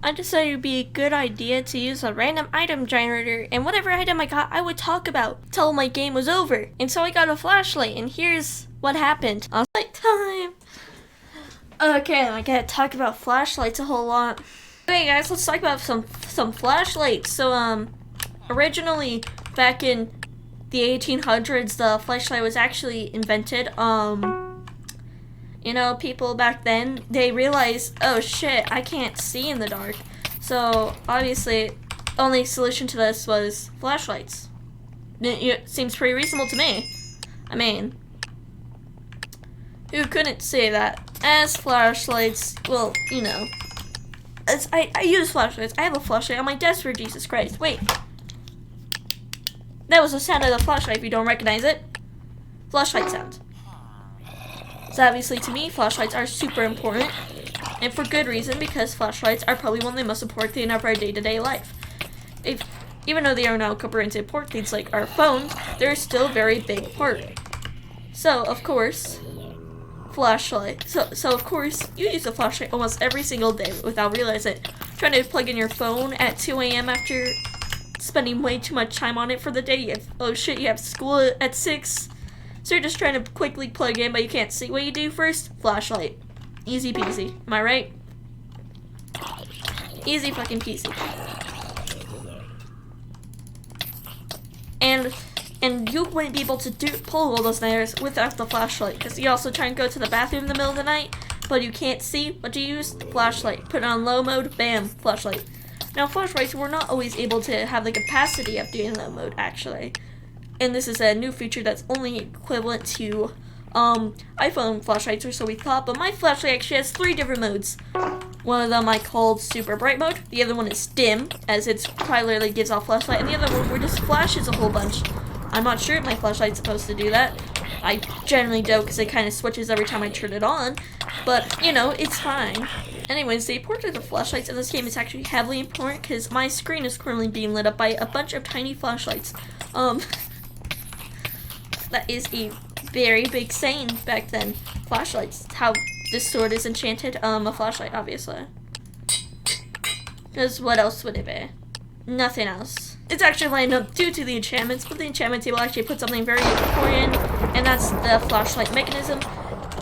I decided it would be a good idea to use a random item generator, and whatever item I got, I would talk about till my game was over. And so I got a flashlight, and here's what happened. Flashlight time! Okay, I gotta talk about flashlights a whole lot. Okay guys, let's talk about some flashlights. So, originally, back in the 1800s, the flashlight was actually invented. You know, people back then, they realized, oh shit, I can't see in the dark. So, obviously, only solution to this was flashlights. It seems pretty reasonable to me. I mean, who couldn't say that? As flashlights, well, you know, as I use flashlights. I have a flashlight on my desk, for Jesus Christ. Wait. That was the sound of the flashlight if you don't recognize it. Flashlight sound. So obviously to me, flashlights are super important, and for good reason, because flashlights are probably one of the most important things of our day-to-day life. Even though they are now incorporated into important things like our phones, they're still a very big part. So of course, flashlight. So of course, you use a flashlight almost every single day without realizing it. Trying to plug in your phone at 2 a.m. after spending way too much time on it for the day. Oh shit, you have school at 6. So you're just trying to quickly plug in, but you can't see. What you do first? Flashlight. Easy peasy. Am I right? Easy fucking peasy. And you wouldn't be able to pull all those stairs without the flashlight, because you also try and go to the bathroom in the middle of the night, but you can't see. What do you use? Flashlight. Put it on low mode. Bam. Flashlight. Now flashlights were not always able to have the capacity of doing low mode, actually. And this is a new feature that's only equivalent to iPhone flashlights, or so we thought, but my flashlight actually has 3 different modes. One of them I called super bright mode, the other one is dim, as it primarily gives off flashlight, and the other one where it just flashes a whole bunch. I'm not sure if my flashlight's supposed to do that. I generally don't, because it kind of switches every time I turn it on, but, you know, it's fine. Anyways, the importance of flashlights in this game is actually heavily important, because my screen is currently being lit up by a bunch of tiny flashlights. That is a very big saying back then. Flashlights. How this sword is enchanted. A flashlight, obviously. Because what else would it be? Nothing else. It's actually lined up due to the enchantments, but the enchantment table actually put something very important, and that's the flashlight mechanism,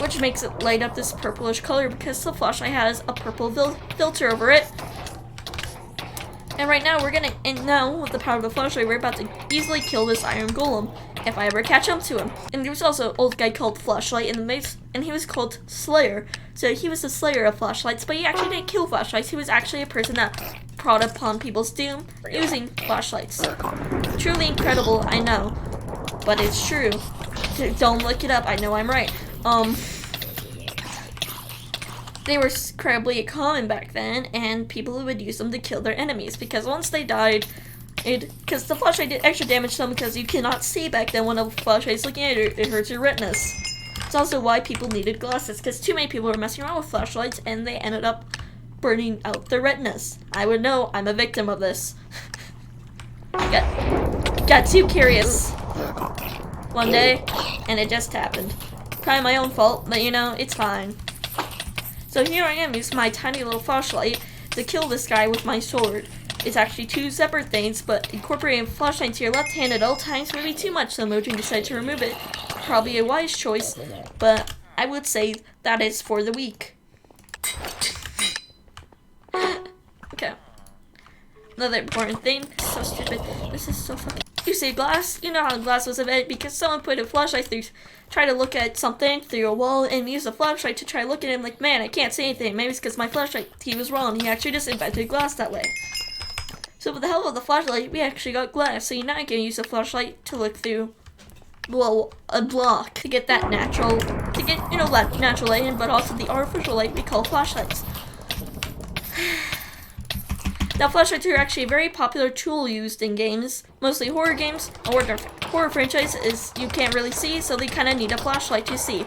which makes it light up this purplish color because the flashlight has a purple filter over it. And right now now with the power of the flashlight, we're about to easily kill this iron golem if I ever catch up to him. And there was also an old guy called Flashlight in the base, and he was called Slayer. So he was the slayer of flashlights, but he actually didn't kill flashlights. He was actually a person that brought upon people's doom using flashlights. Truly incredible, I know, but it's true. Don't look it up. I know I'm right. They were incredibly common back then, and people would use them to kill their enemies, because once they died, because the flashlight did extra damage to them because you cannot see back then when a flashlight is looking at it, it hurts your retinas. It's also why people needed glasses, because too many people were messing around with flashlights, and they ended up burning out their retinas. I would know, I'm a victim of this. Got too curious one day, and it just happened. Probably my own fault, but you know, it's fine. So here I am using my tiny little flashlight to kill this guy with my sword. It's actually 2 separate things, but incorporating a flashlight to your left hand at all times may be too much, so Mojang decided to remove it. Probably a wise choice, but I would say that is for the weak. Okay. Another important thing. So stupid. This is so fucking... You say glass? You know how glass was invented because someone put a flashlight through, try to look at something through a wall and use a flashlight to try to look at him like, man, I can't see anything. Maybe it's because my flashlight, he was wrong. He actually just invented glass that way. So with the help of the flashlight, we actually got glass. So now I can use a flashlight to look through, well, a block to get that natural, that natural light in, but also the artificial light we call flashlights. Now, flashlights are actually a very popular tool used in games, mostly horror games. A horror franchise is you can't really see, so they kind of need a flashlight to see.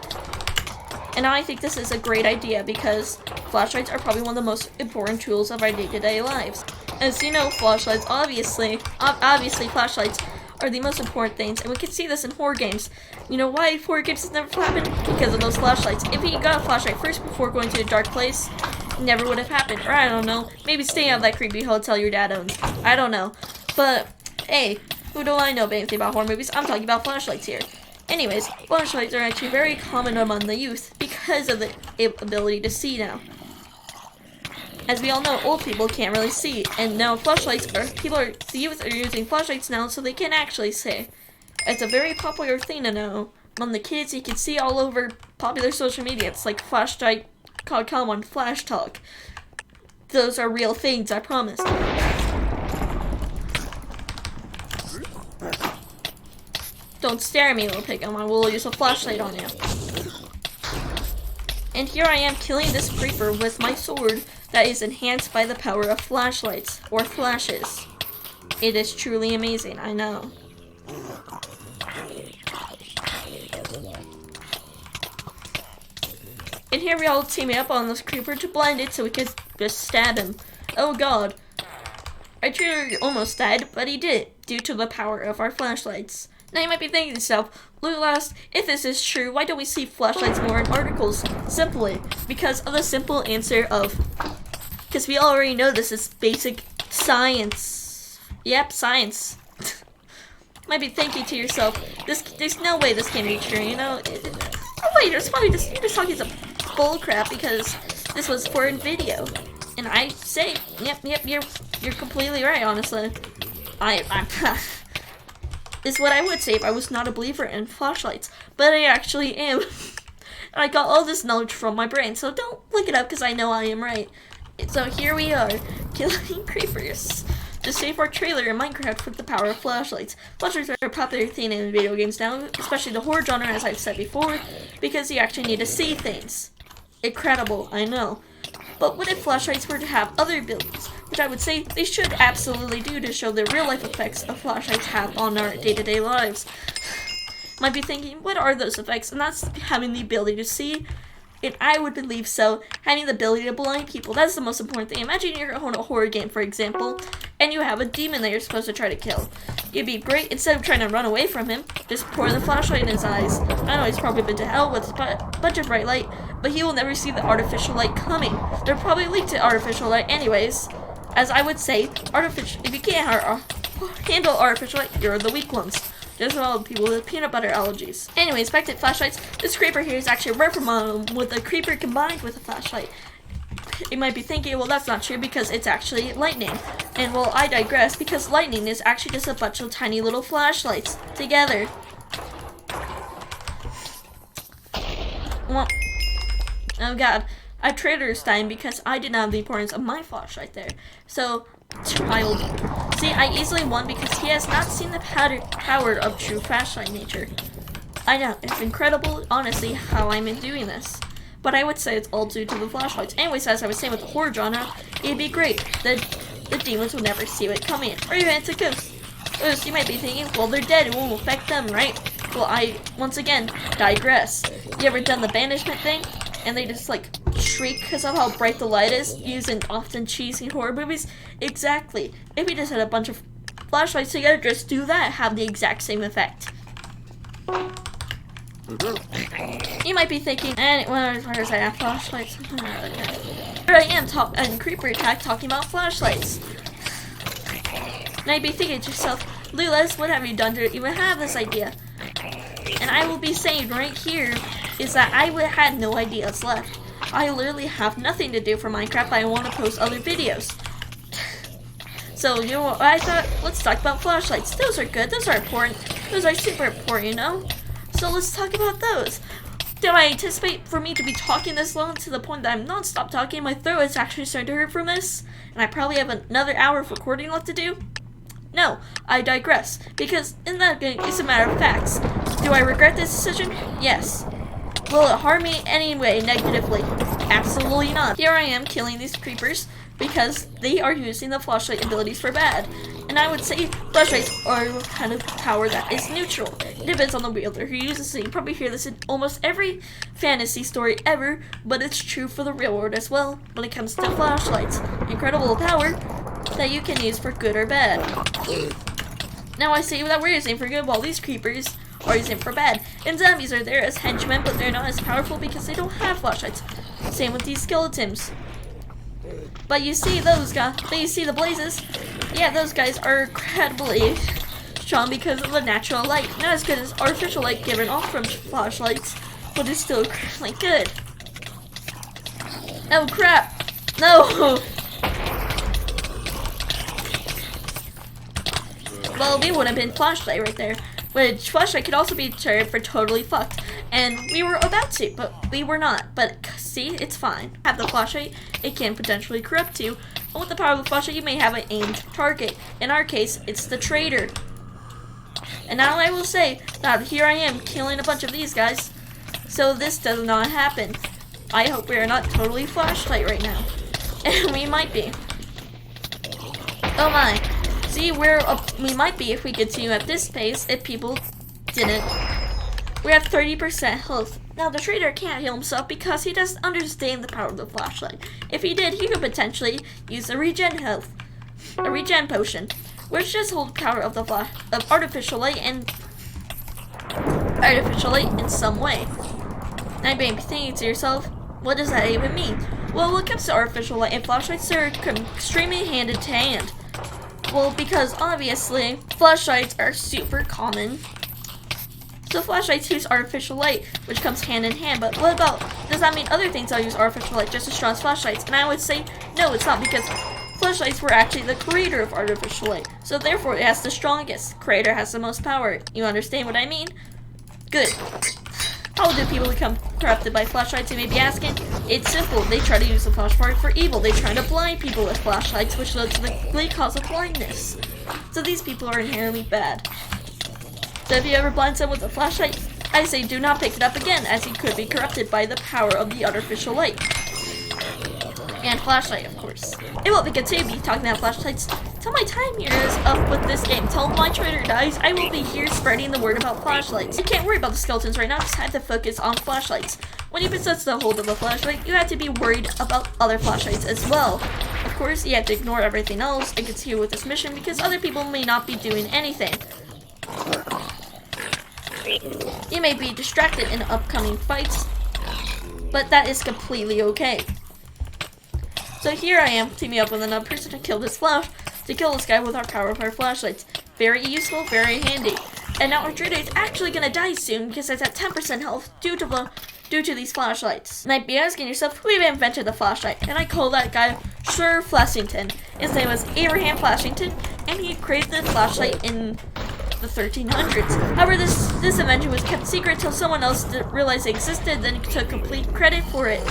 And I think this is a great idea because flashlights are probably one of the most important tools of our day-to-day lives. As you know, flashlights, obviously flashlights are the most important things, and we can see this in horror games. You know why horror games has never happened? Because of those flashlights. If you got a flashlight first before going to a dark place, never would have happened. Or I don't know, maybe staying at that creepy hotel your dad owns. I don't know. But, hey, who do I know anything about horror movies? I'm talking about flashlights here. Anyways, flashlights are actually very common among the youth because of the ability to see now. As we all know, old people can't really see, and now the youth are using flashlights now so they can actually see. It's a very popular thing to know. Among the kids, you can see all over popular social media. It's like flashlight.com on Flash Talk. Those are real things, I promise. Don't stare at me, little pig. I will use a flashlight on you. And here I am killing this creeper with my sword that is enhanced by the power of flashlights, or flashes. It is truly amazing, I know. And here we all team up on this creeper to blind it so we can just stab him. Oh god. Our traitor almost died, but he did, due to the power of our flashlights. Now you might be thinking to yourself, Lulast, if this is true, why don't we see flashlights more in articles? Simply, because of the simple answer of, because we already know this is basic science. Yep, science. Might be thinking to yourself, there's no way this can be true, you know? Oh wait, you're just talking some bullcrap because this was for a video. And I say, yep, you're completely right, honestly. I'm is what I would say if I was not a believer in flashlights, but I actually am. And I got all this knowledge from my brain, so don't look it up because I know I am right. So here we are, killing creepers to save our trailer in Minecraft with the power of flashlights. Flashlights are a popular thing in video games now, especially the horror genre, as I've said before, because you actually need to see things. Incredible, I know. But what if flashlights were to have other abilities, which I would say they should absolutely do to show the real-life effects of flashlights have on our day-to-day lives? Might be thinking, what are those effects? And that's having the ability to see. And I would believe so, having the ability to blind people. That's the most important thing. Imagine you're on a horror game, for example, and you have a demon that you're supposed to try to kill. It'd be great, instead of trying to run away from him, just pour the flashlight in his eyes. I know he's probably been to hell with a bunch of bright light, but he will never see the artificial light coming. They're probably leaked to artificial light anyways. As I would say, if you can't handle artificial light, you're the weak ones. Just all the people with peanut butter allergies. Anyways, back to flashlights. This creeper here is actually a reprimand with a creeper combined with a flashlight. You might be thinking, well, that's not true because it's actually lightning. And well, I digress because lightning is actually just a bunch of tiny little flashlights together. Well, oh god, I traitor's time because I did not have the importance of my flashlight there. So, child. See, I easily won because he has not seen the power of true flashlight nature. I know, it's incredible, honestly, how I'm doing this. But I would say it's all due to the flashlights. Anyways, as I was saying with the horror genre, it'd be great. The demons would never see it coming. Or even it's a ghost. Ghosts, you might be thinking, well, they're dead, it won't affect them, right? Well, I, once again, digress. You ever done the banishment thing? And they just, like, shriek because of how bright the light is, used in often cheesy horror movies? Exactly. If we just had a bunch of flashlights together, just do that, have the exact same effect. You might be thinking, where is that flashlights? Here I am, and creeper attack talking about flashlights. And I'd be thinking to yourself, Lulas, what have you done to even have this idea? And I will be saying right here is that I had no ideas left. I literally have nothing to do for Minecraft. I want to post other videos. So, you know what I thought? Let's talk about flashlights. Those are good. Those are important. Those are super important, you know? So let's talk about those. Did I anticipate for me to be talking this long to the point that I'm non-stop talking? My throat is actually starting to hurt from this. And I probably have another hour of recording left to do. No, I digress. Because in that game, it's a matter of facts. Do I regret this decision? Yes. Will it harm me anyway negatively? Absolutely not. Here I am killing these creepers because they are using the flashlight abilities for bad. And I would say flashlights are a kind of power that is neutral. It depends on the wielder who uses it. You probably hear this in almost every fantasy story ever, but it's true for the real world as well when it comes to flashlights. Incredible power that you can use for good or bad. Now I say that we're using for good while these creepers are using for bad. And zombies are there as henchmen, but they're not as powerful because they don't have flashlights. Same with these skeletons. But you see those guys, you see the blazes? Yeah, those guys are incredibly strong because of the natural light. Not as good as artificial light given off from flashlights, but it's still like good. Oh crap! No! Well, we would have been flashlight right there. Which flashlight could also be turned for totally fucked. And we were about to, but we were not. But see, it's fine. Have the flashlight, it can potentially corrupt you. And with the power of the flashlight, you may have an aimed target. In our case, it's the traitor. And now I will say that here I am killing a bunch of these guys. So this does not happen. I hope we are not totally flashlight right now. And we might be. Oh my. See, we might be if we continue at this pace if people didn't. We're at 30% health. Now the traitor can't heal himself because he doesn't understand the power of the flashlight. If he did, he could potentially use a regen potion, which just holds power of the artificial light in some way. Now you may be thinking to yourself, what does that even mean? Well, when it comes to artificial light and flashlights, they're extremely hand in hand. Well, because obviously, flashlights are super common. So flashlights use artificial light, which comes hand in hand. But what about, does that mean other things that use artificial light just as strong as flashlights? And I would say, no, it's not, because flashlights were actually the creator of artificial light. So therefore, it has the strongest. Creator has the most power. You understand what I mean? Good. How do people become corrupted by flashlights, you may be asking? It's simple. They try to use the flashlight for evil. They try to blind people with flashlights, which leads to the complete cause of blindness. So these people are inherently bad. So if you ever blind someone with a flashlight, I say do not pick it up again, as he could be corrupted by the power of the artificial light. And flashlight, of course. And what we continue to be talking about flashlights, till my time here is up with this game. Till my trader dies, I will be here spreading the word about flashlights. You can't worry about the skeletons right now, just have to focus on flashlights. When you possess the hold of a flashlight, you have to be worried about other flashlights as well. Of course, you have to ignore everything else and continue with this mission because other people may not be doing anything. You may be distracted in upcoming fights, but that is completely okay. So here I am, teaming up with another person to kill this guy with our power of our flashlights. Very useful, very handy. And now our trader is actually gonna die soon because it's at 10% health due to these flashlights. And I'd be asking yourself, who even invented the flashlight? And I call that guy Sir Flashington. His name was Abraham Flashington, and he created the flashlight in the 1300s. However, this invention was kept secret until someone else realized it existed, then took complete credit for it.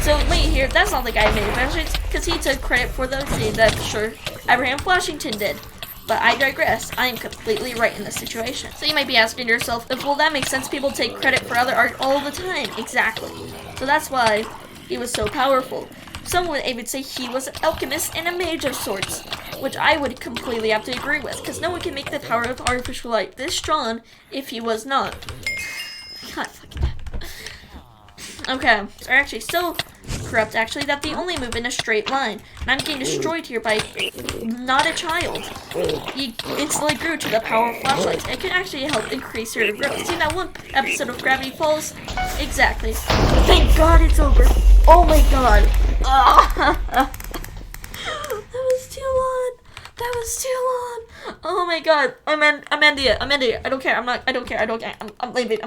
So wait here, that's not the guy who made flashlights, because he took credit for the thing that Sir Abraham Flashington did. But I digress. I am completely right in this situation. So you might be asking yourself, well, that makes sense. People take credit for other art all the time. Exactly. So that's why he was so powerful. Some would even say he was an alchemist and a mage of sorts, which I would completely have to agree with, because no one can make the power of artificial light this strong if he was not. God fucking that. Okay, so actually so corrupt actually that they only move in a straight line. And I'm getting destroyed here by not a child. He instantly grew to the power of flashlights. It can actually help increase your growth. See that one episode of Gravity Falls? Exactly. Thank God it's over. Oh my God. That was too long. That was too long. Oh my God. I'm ending it. I don't care. I'm leaving.